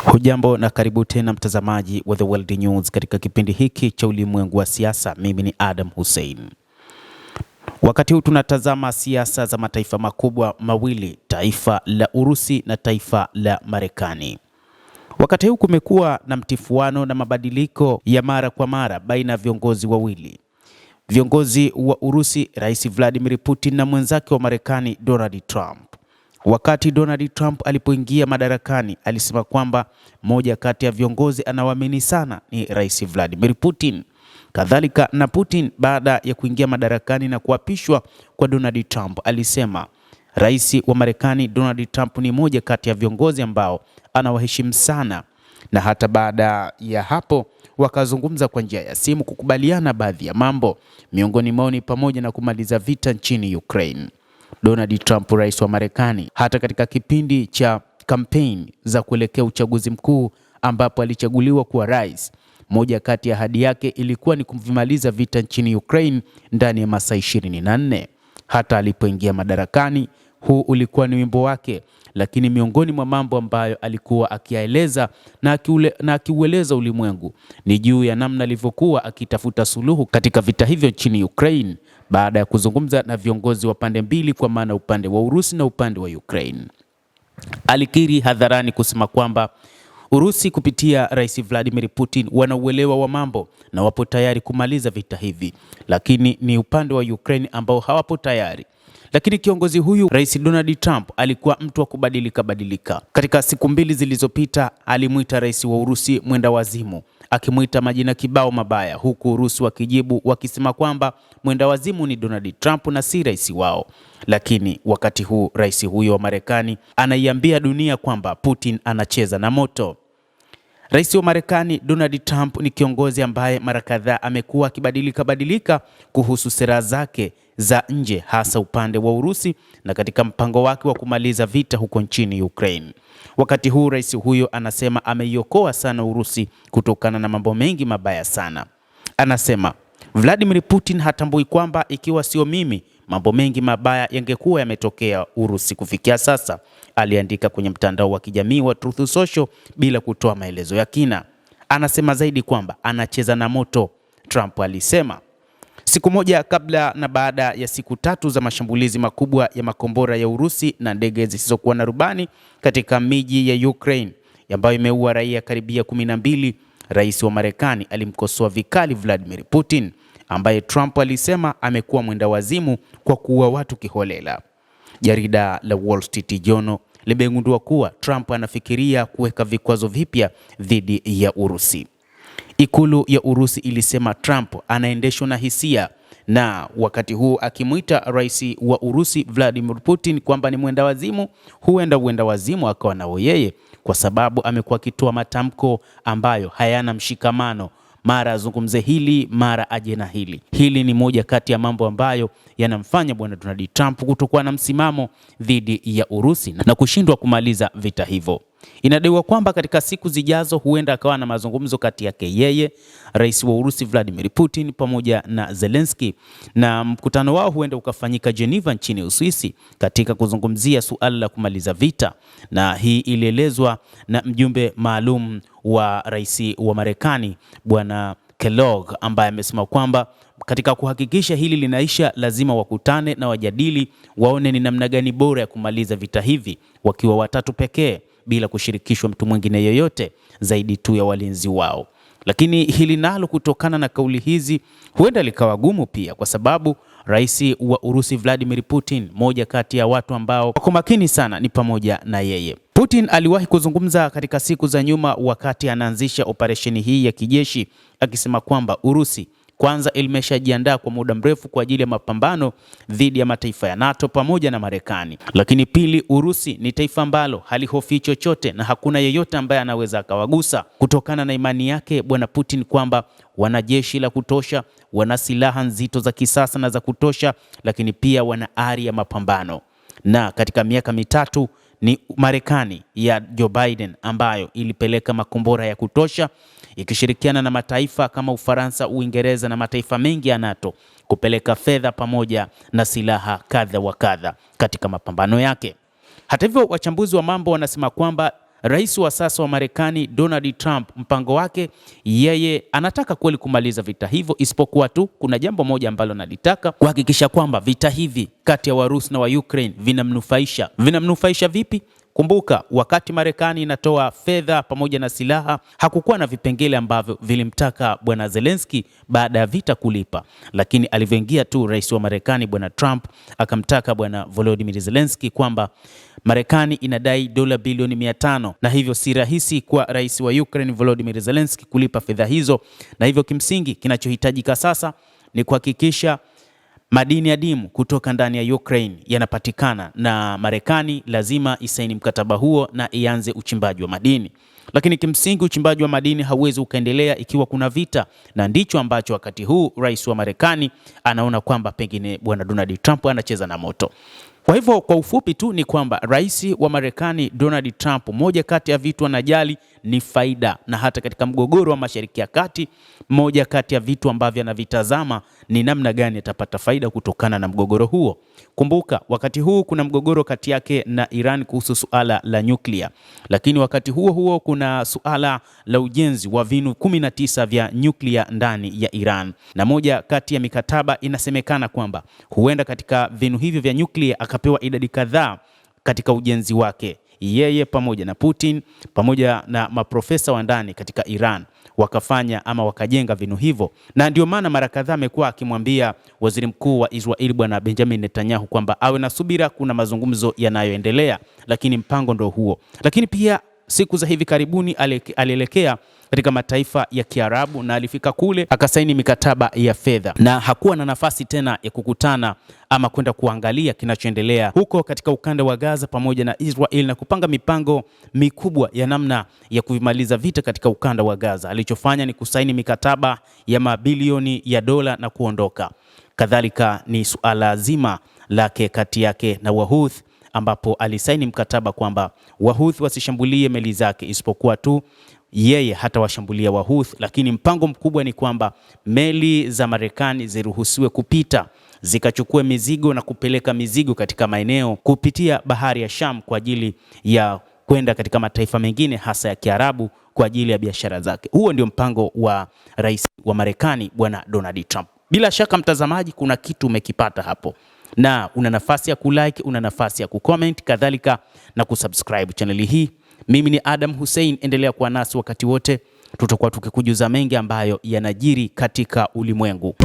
Hujambo na karibu tena mtazamaji wa The World News katika kipindi hiki cha ulimwengu wa siasa. Mimi ni Adam Hussein. Wakati huu tunatazama siasa za mataifa makubwa mawili, taifa la Urusi na taifa la Marekani. Wakati huu kumekuwa na mtifuano na mabadiliko ya mara kwa mara baina ya viongozi wawili. Viongozi wa Urusi, Rais Vladimir Putin na mwenzake wa Marekani Donald Trump. Wakati Donald Trump alipoingia madarakani, alisema kwamba moja kati ya viongozi anaoamini sana ni Rais Vladimir Putin. Kadhalika na Putin baada ya kuingia madarakani na kuapishwa kwa Donald Trump, alisema Rais wa Marekani Donald Trump ni moja kati ya viongozi ambao anawaheshimu sana, na hata baada ya hapo wakazungumza kwa njia ya simu kukubaliana baadhi ya mambo, miongoni mwao ni pamoja na kumaliza vita nchini Ukraine. Donald Trump, rais wa Marekani, hata katika kipindi cha kampeni za kuelekea uchaguzi mkuu ambapo alichaguliwa kuwa rais, moja kati ya ahadi yake ilikuwa ni kumaliza vita nchini Ukraine ndani ya masaa 24. Hata alipoingia madarakani, huu ulikuwa ni wimbo wake, lakini miongoni mwa mambo ambayo alikuwa akiyaeleza na akiueleza ulimwengu ni juu ya namna alivyokuwa akitafuta suluhu katika vita hivyo nchini Ukraine, baada ya kuzungumza na viongozi wa pande mbili, kwa maana upande wa Urusi na upande wa Ukraine. Alikiri hadharani kusema kwamba Urusi kupitia Rais Vladimir Putin wana uelewa wa mambo na wapo tayari kumaliza vita hivi, lakini ni upande wa Ukraine ambao hawapo tayari. Lakini kiongozi huyu Rais Donald Trump alikuwa mtu wa kubadilika. Katika siku mbili zilizopita alimuita rais wa Urusi mwenda wazimu, akimuita majina kibao mabaya, huku Urusi wakijibu wakisema kwamba mwenda wazimu ni Donald Trump na si rais wao. Lakini wakati huu rais huyo wa Marekani anaiambia dunia kwamba Putin anacheza na moto. Rais wa Marekani Donald Trump ni kiongozi ambaye mara kadhaa amekuwa akibadilika kuhusu sera zake za nje, hasa upande wa Urusi na katika mpango wake wa kumaliza vita huko nchini Ukraine. Wakati huu rais huyo anasema ameiokoa sana Urusi kutokana na mambo mengi mabaya sana. Anasema Vladimir Putin hatambui kwamba ikiwa sio mimi, mambo mengi mabaya yangekuwa yametokea Urusi kufikia sasa, aliandika kwenye mtandao wa kijamii wa Truth Social bila kutoa maelezo ya kina. Anasema zaidi kwamba anacheza na moto. Trump alisema siku moja kabla na baada ya siku tatu za mashambulizi makubwa ya makombora ya Urusi na ndege zisizokuwa na rubani katika miji ya Ukraine ambayo imeua raia karibia 12, rais wa Marekani alimkosoa vikali Vladimir Putin, ambaye Trump alisema amekuwa mwenda wazimu kwa kuua watu kiholela. Jarida la Wall Street Journal limegundua kuwa Trump anafikiria kuweka vikwazo vipya dhidi ya Urusi. Ikulu ya Urusi ilisema Trump anaendeshwa na hisia, na wakati huu akimuita rais wa Urusi Vladimir Putin kwamba ni mwenda wazimu, huenda wazimu akawa nao yeye, kwa sababu amekuwa akitoa matamko ambayo hayana mshikamano, mara azungumze hili mara aje na hili. Hili ni moja kati ya mambo ambayo yanamfanya bwana Donald Trump kutokuwa na msimamo dhidi ya Urusi na kushindwa kumaliza vita hivyo. Inadaiwa kwamba katika siku zijazo huenda akawa na mazungumzo kati yake yeye, rais wa Urusi Vladimir Putin pamoja na Zelensky, na mkutano wao huenda ukafanyika Geneva nchini Uswisi katika kuzungumzia suala la kumaliza vita. Na hii ilielezwa na mjumbe maalum wa rais wa Marekani bwana Kellogg, ambaye amesema kwamba katika kuhakikisha hili linaisha lazima wakutane na wajadili, waone ni namna gani bora ya kumaliza vita hivi wakiwa watatu pekee, bila kushirikishwa mtu mwingine yoyote zaidi tu ya walinzi wao. Lakini hili nalo, kutokana na kauli hizi, huenda likawa gumu pia, kwa sababu rais wa Urusi Vladimir Putin, moja kati ya watu ambao wako makini sana ni pamoja na yeye. Putin aliwahi kuzungumza katika siku za nyuma wakati anaanzisha operesheni hii ya kijeshi, akisema kwamba Urusi kwanza ilimeshajiandaa kwa muda mrefu kwa ajili ya mapambano dhidi ya mataifa ya NATO pamoja na Marekani. Lakini pili, Urusi ni taifa ambalo halihofii chochote na hakuna yeyote ambaye anaweza akawagusa, kutokana na imani yake bwana Putin kwamba wana jeshi la kutosha, wana silaha nzito za kisasa na za kutosha, lakini pia wana ari ya mapambano. Na katika miaka mitatu ni Marekani ya Joe Biden ambayo ilipeleka makombora ya kutosha ikishirikiana na mataifa kama Ufaransa, Uingereza na mataifa mengi ya NATO kupeleka fedha pamoja na silaha kadha wa kadha katika mapambano yake. Hata hivyo, wachambuzi wa mambo wanasema kwamba rais wa sasa wa Marekani Donald Trump, mpango wake yeye anataka kweli kumaliza vita hivyo, isipokuwa tu kuna jambo moja ambalo analitaka kuhakikisha kwamba vita hivi kati ya Warusi na wa Ukraine vinamnufaisha. Vinamnufaisha vipi? Kumbuka wakati Marekani inatoa fedha pamoja na silaha, hakukuwa na vipengele ambavyo vilimtaka bwana Zelensky baada ya vita kulipa, lakini alivyoingia tu rais wa Marekani bwana Trump akamtaka bwana Volodymyr Zelensky kwamba Marekani inadai dola bilioni 500 na hivyo si rahisi kwa rais wa Ukraine Volodymyr Zelensky kulipa fedha hizo, na hivyo kimsingi kinachohitajika sasa ni kuhakikisha madini adimu kutoka ndani ya Ukraine yanapatikana, na Marekani lazima isaini mkataba huo na ianze uchimbaji wa madini. Lakini kimsingi uchimbaji wa madini hauwezi ukaendelea ikiwa kuna vita, na ndicho ambacho wakati huu rais wa Marekani anaona kwamba pengine bwana Donald Trump anacheza na moto. Kwa hivyo kwa ufupi tu ni kwamba rais wa Marekani Donald Trump, moja kati ya vitu anajali ni faida, na hata katika mgogoro wa Mashariki ya Kati, moja kati ya vitu ambavyo anavitazama ni namna gani atapata faida kutokana na mgogoro huo. Kumbuka wakati huu kuna mgogoro kati yake na Iran kuhusu suala la nyuklia, lakini wakati huo huo kuna suala la ujenzi wa vinu 19 vya nyuklia ndani ya Iran, na moja kati ya mikataba inasemekana kwamba huenda katika vinu hivyo vya nyuklia akapewa idadi kadhaa katika ujenzi wake, yeye pamoja na Putin pamoja na maprofesa wa ndani katika Iran wakafanya ama wakajenga vinu hivyo. Na ndio maana mara kadhaa amekuwa akimwambia waziri mkuu wa Israeli bwana Benjamin Netanyahu kwamba awe na subira, kuna mazungumzo yanayoendelea, lakini mpango ndio huo. Lakini pia siku za hivi karibuni alielekea katika mataifa ya Kiarabu na alifika kule akasaini mikataba ya fedha, na hakuwa na nafasi tena ya kukutana ama kwenda kuangalia kinachoendelea huko katika ukanda wa Gaza pamoja na Israel na kupanga mipango mikubwa ya namna ya kuimaliza vita katika ukanda wa Gaza. Alichofanya ni kusaini mikataba ya mabilioni ya dola na kuondoka. Kadhalika ni suala zima lake kati yake na Wahouthi, ambapo alisaini mkataba kwamba Wahouthi wasishambulie meli zake isipokuwa tu yeye hatawashambulia Wahouthi, lakini mpango mkubwa ni kwamba meli za Marekani ziruhusiwe kupita zikachukue mizigo na kupeleka mizigo katika maeneo kupitia bahari ya Sham kwa ajili ya kwenda katika mataifa mengine hasa ya Kiarabu kwa ajili ya biashara zake. Huo ndio mpango wa rais wa Marekani bwana Donald Trump. Bila shaka mtazamaji, kuna kitu umekipata hapo, na una nafasi ya kulike, una nafasi ya kucomment, kadhalika na kusubscribe channel hii. Mimi ni Adam Hussein, endelea kuwa nasi wakati wote, tutakuwa tukikujuza mengi ambayo yanajiri katika ulimwengu.